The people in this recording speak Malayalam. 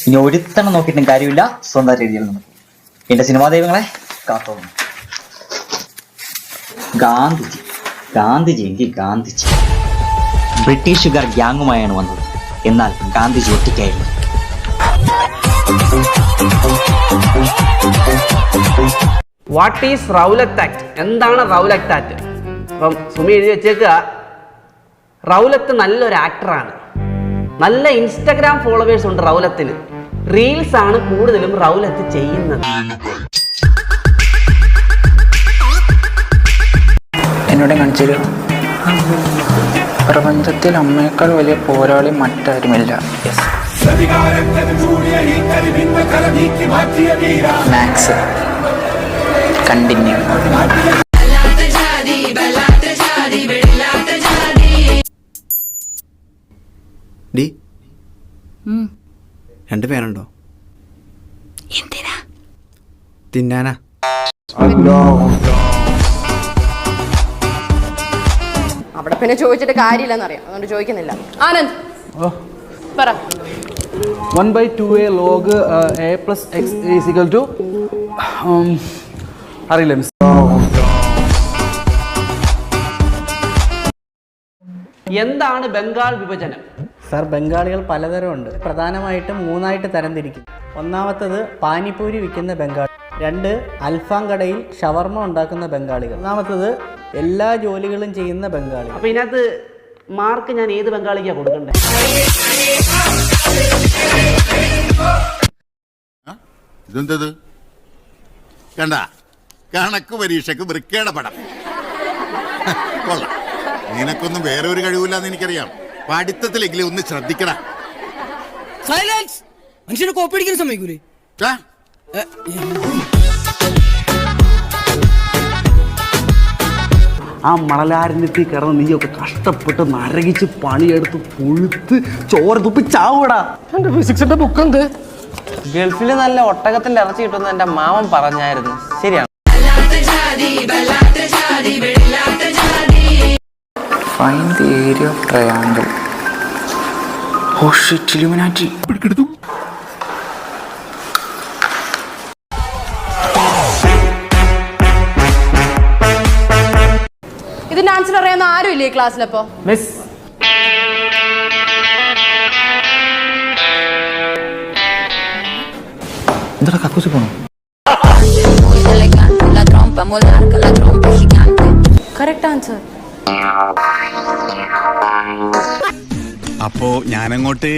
ഇനി ഒരുത്തണം നോക്കിയിട്ടും കാര്യമില്ല, സ്വന്തം രീതിയിൽ നമുക്ക് എന്റെ സിനിമാ ദൈവങ്ങളെ കാത്തോളണം. ഗാന്ധിജി ഗാന്ധിജി എങ്കിൽ ഗാന്ധിജി ബ്രിട്ടീഷുകാർ ഗ്യാങ്ങുമായാണ് വന്നത്. എന്നാൽ ഗാന്ധിജി ഒറ്റയ്ക്കായിരുന്നു. What is Rowlatt act? എന്താണ് റൗലറ്റ് ആക്ട്? അപ്പം സുമി എഴുതി വെച്ചേക്കുക, റൗലത്ത് നല്ലൊരു ആക്ടറാണ്. നല്ല ഇൻസ്റ്റഗ്രാം ഫോളോവേഴ്സ് ഉണ്ട് റൗലത്തിന്. റീൽസ് ആണ് കൂടുതലും റൗലത്ത് ചെയ്യുന്നത്. എന്നോട് കാണിച്ചു, പ്രപഞ്ചത്തിൽ അമ്മയേക്കാൾ വലിയ പോരാളി മറ്റാരുമില്ല. Max continue. ഡി 2 പേരുണ്ടോ? എന്തിനാ? തിന്നാനാ. അവിടെ പിന്നെ ചോദിച്ചിട്ട് കാര്യമില്ലെന്നറിയാം, അതുകൊണ്ട് ചോദിക്കുന്നില്ല. ആനന്ദ് പറ. 1/2a log a plus x is equal to അറിയില്ല മിസ്. എന്താണ് ബംഗാൾ വിഭജനം? സർ, ബംഗാളികൾ പലതരമുണ്ട്. പ്രധാനമായിട്ടും 3ആയിട്ട് തരംതിരിക്കും. ഒന്നാമത്തത് പാനിപ്പൂരി വിൽക്കുന്ന ബംഗാളി, 2 അൽഫാം കടയിൽ ഷവർമ ഉണ്ടാക്കുന്ന ബംഗാളികൾ, മൂന്നാമത്തത് എല്ലാ ജോലികളും ചെയ്യുന്ന ബംഗാളി. അപ്പൊ ഇതിനകത്ത് മാർക്ക് ഞാൻ ഏത് ബംഗാളിക്കാ കൊടുക്കണ്ടേ? ഇതെന്തത് കണ്ട കണക്ക് പരീക്ഷക്ക് വൃക്കയുടെ പടം കൊള്ളാം. നിനക്കൊന്നും വേറെ ഒരു കഴിവില്ലാന്ന് എനിക്കറിയാം. പഠിത്തത്തിലെങ്കിലും ഒന്ന് ശ്രദ്ധിക്കടാ. സൈലൻസ്. മനുഷ്യനെ കോപ്പിടിക്കാൻ സമ്മതിക്കൂലേ? ആ മണലാരണ്യത്തിൽ കിടന്ന് നീയൊക്കെ കഷ്ടപ്പെട്ട് നരകിച്ച് പണിയെടുത്ത് പുഴുത്ത് ചോര തുപ്പി ചാവൂടാ. എന്റെ ഫിസിക്സിന്റെ ബുക്ക് എന്ത്? ഗൾഫിൽ നല്ല ഒട്ടകത്തിന്റെ ഇറച്ചി കിട്ടുന്ന എന്റെ മാമൻ പറഞ്ഞായിരുന്നു. ശരിയാണ്. Find the area of triangle. Oh shit, Illuminati. ഇതിന്റെ ആൻസർ അറിയാവുന്ന ആരും ഇല്ലേ ക്ലാസ്സിലപ്പോ? മിസ്, എന്താ കക്കൂസ് പോണോ? Correct answer. അപ്പോ ഞാനങ്ങോട്ട്